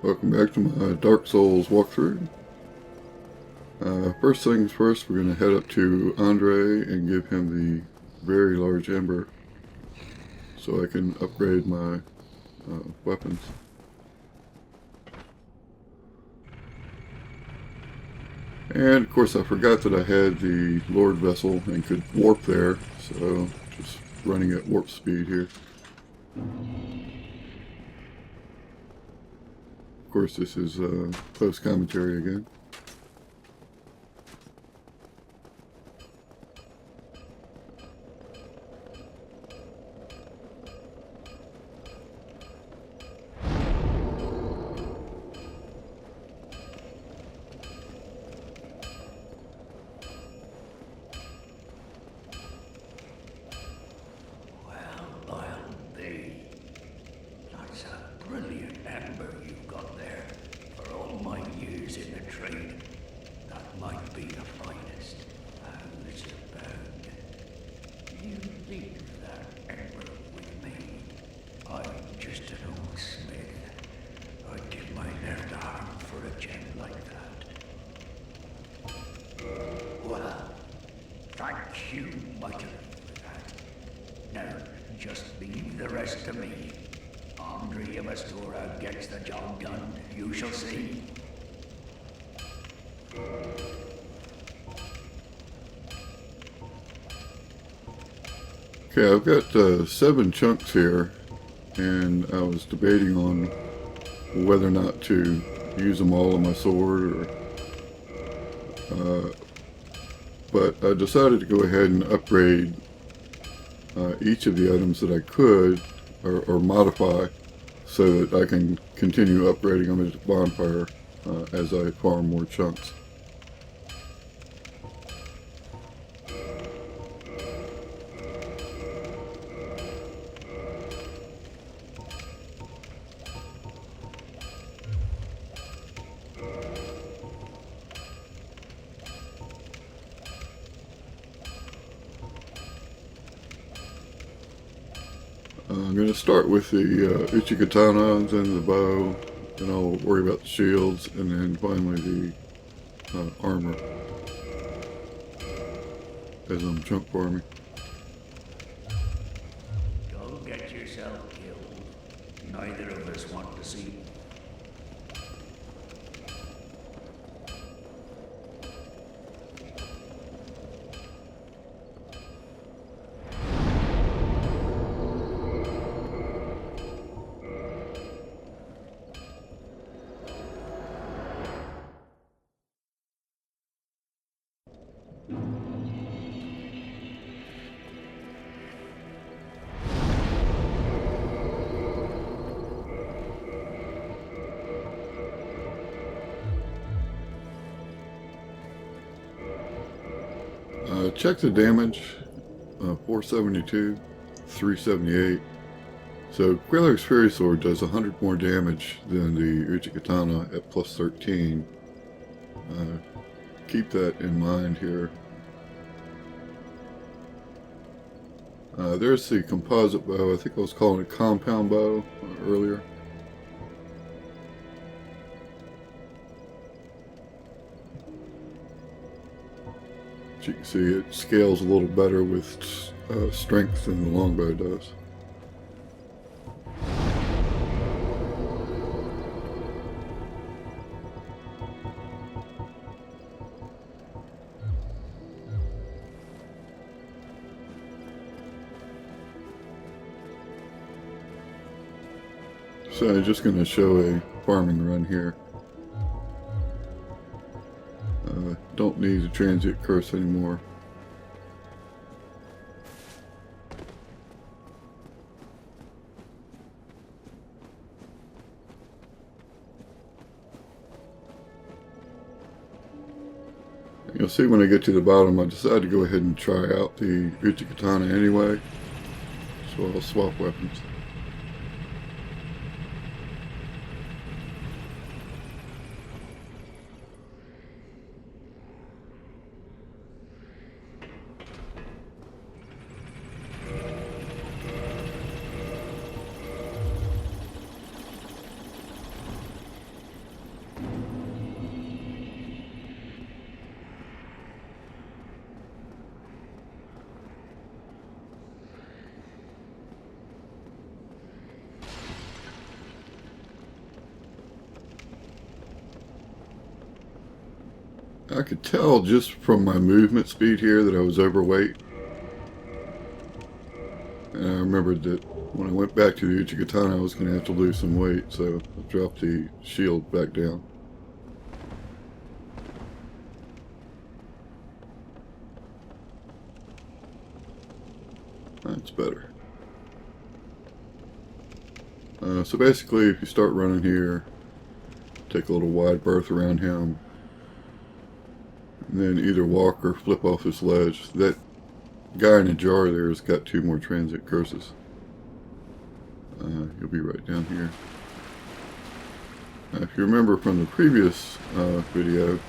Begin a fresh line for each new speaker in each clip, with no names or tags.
Welcome back to my Dark Souls walkthrough. First things first, we're going to head up to Andre and give him the very large ember so I can upgrade my weapons. And of course I forgot that I had the Lord Vessel and could warp there, so just running at warp speed here. Of course this is post commentary again.
Thank you, Michael, for that. Now, just leave the rest to me. Andre Amastora gets the job done, you shall see.
Okay, I've got 7 chunks here, and I was debating on whether or not to use them all on my sword, but I decided to go ahead and upgrade each of the items that I could, or modify, so that I can continue upgrading them as a bonfire as I farm more chunks. I'm going to start with the Uchi-Katana, then the bow, then I'll worry about the shields, and then finally the armor as I'm chunk farming.
Don't get yourself killed. Neither of us want to see.
Check the damage, 472, 378. So Quailer's Fairy Sword does 100 more damage than the Uchi-Katana at plus 13. Keep that in mind here. There's the composite bow. I think I was calling it compound bow earlier. As you can see, it scales a little better with strength than the longbow does. So I'm just going to show a farming run here. Don't need a transient curse anymore. You'll see when I get to the bottom, I decided to go ahead and try out the Uchi-Katana anyway, so I'll swap weapons. I could tell just from my movement speed here that I was overweight. And I remembered that when I went back to the Uchigatana, I was going to have to lose some weight, so I dropped the shield back down. That's better. So basically, if you start running here, take a little wide berth around him, and then either walk or flip off this ledge. That guy in the jar there has got 2 more transit curses. You'll be right down here. If you remember from the previous video,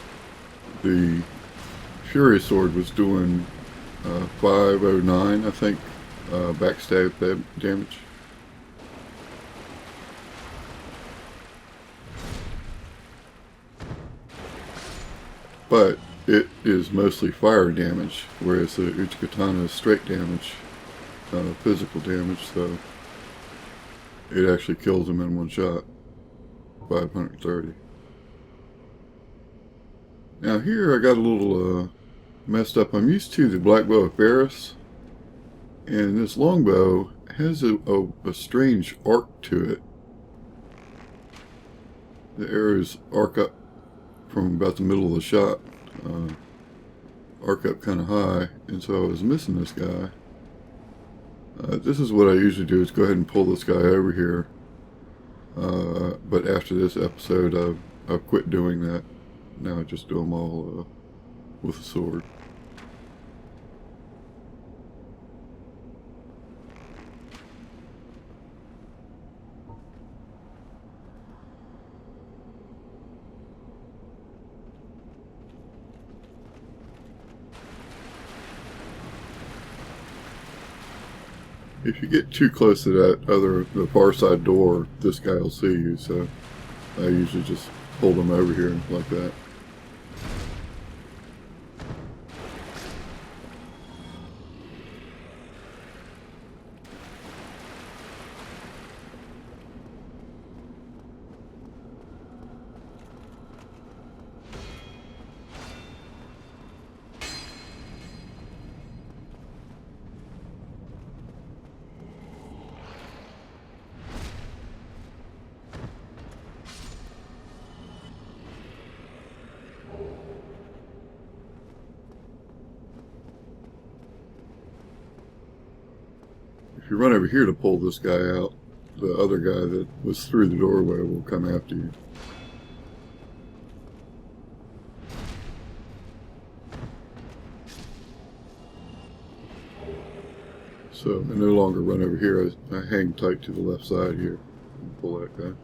the Fury Sword was doing 509, I think, backstab damage. But it is mostly fire damage, whereas the Uchigatana is straight damage, physical damage, so it actually kills him in one shot. 530. Now here I got a little messed up. I'm used to the black bow of Ferris, and this longbow has a strange arc to it. The arrows arc up from about the middle of the shot, arc up kind of high, and so I was missing this guy. This is what I usually do, is go ahead and pull this guy over here. But after this episode, I've quit doing that. Now I just do them all with a sword. If you get too close to the far side door, this guy will see you, so I usually just pull them over here like that. If you run over here to pull this guy out, the other guy that was through the doorway will come after you. So I no longer run over here. I hang tight to the left side here and pull that guy.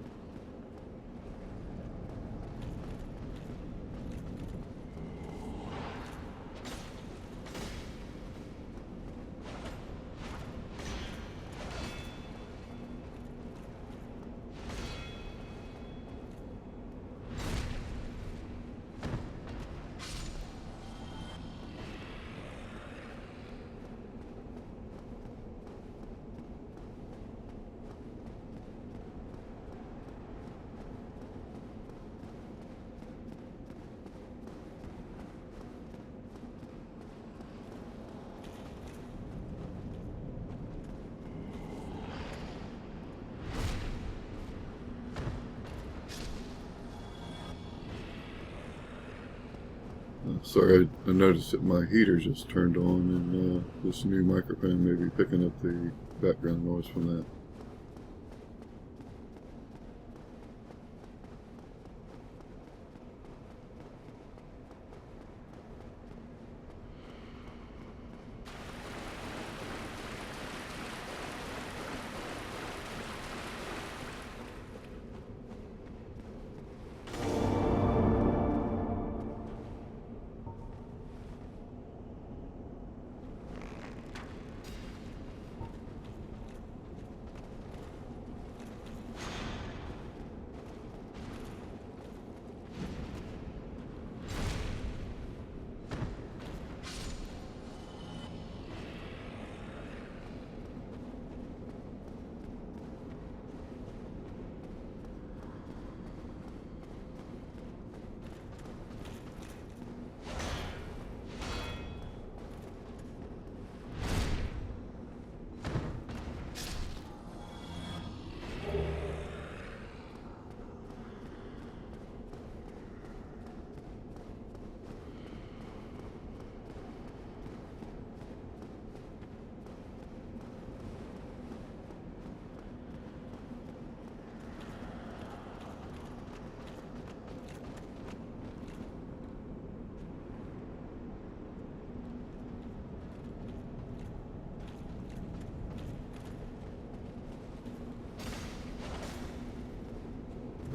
Sorry, I noticed that my heater just turned on, and this new microphone may be picking up the background noise from that.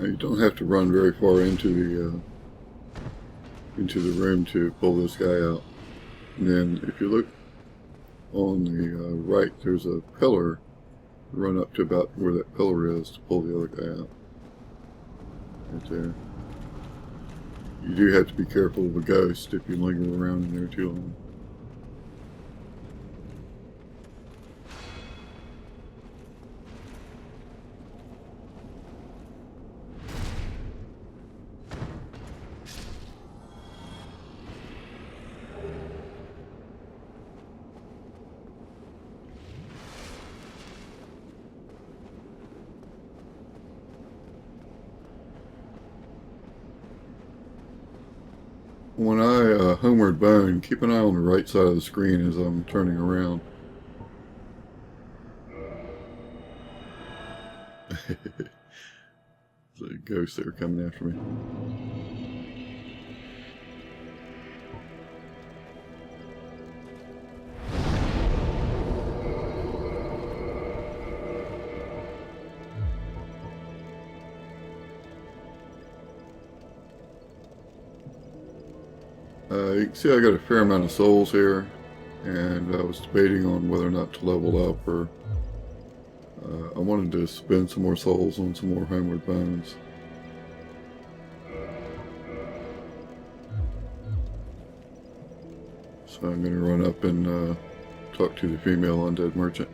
You don't have to run very far into the room to pull this guy out. And then if you look on the right, there's a pillar. Run up to about where that pillar is to pull the other guy out. Right there. You do have to be careful of a ghost if you linger around in there too long. When I homeward bone, keep an eye on the right side of the screen as I'm turning around. There's a ghost there coming after me. You can see I got a fair amount of souls here, and I was debating on whether or not to level up, or I wanted to spend some more souls on some more homeward bones. So I'm going to run up and talk to the female undead merchant.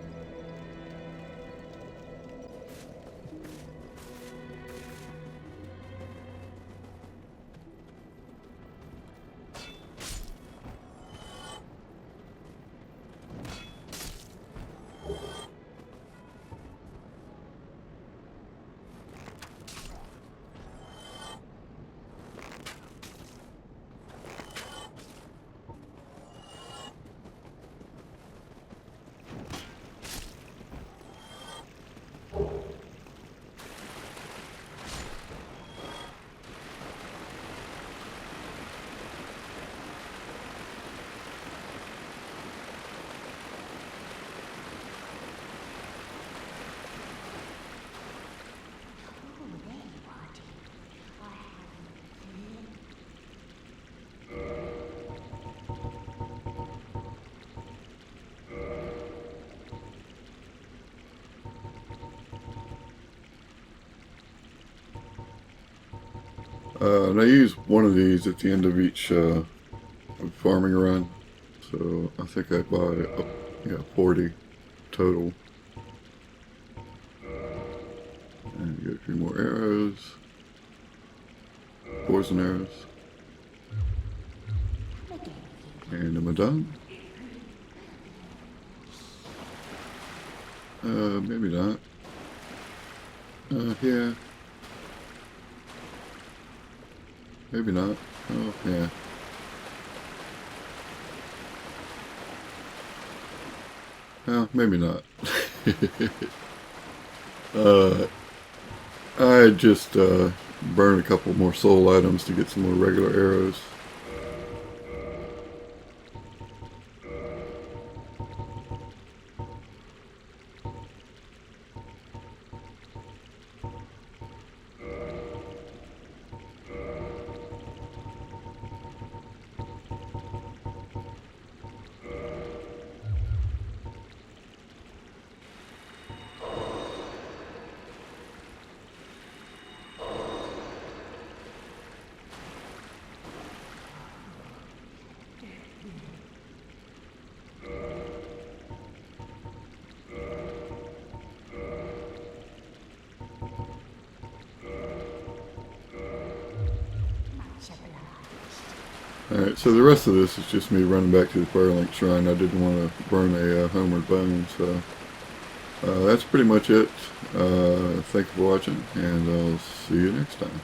And I use one of these at the end of each farming run, so I think I buy 40 total. And get a few more arrows, poison arrows, and am I done? Maybe not. Yeah. Maybe not. Oh, yeah. Well, maybe not. I just burn a couple more soul items to get some more regular arrows. Alright, so the rest of this is just me running back to the Firelink Shrine. I didn't want to burn a homeward bone, so that's pretty much it. Thank you for watching, and I'll see you next time.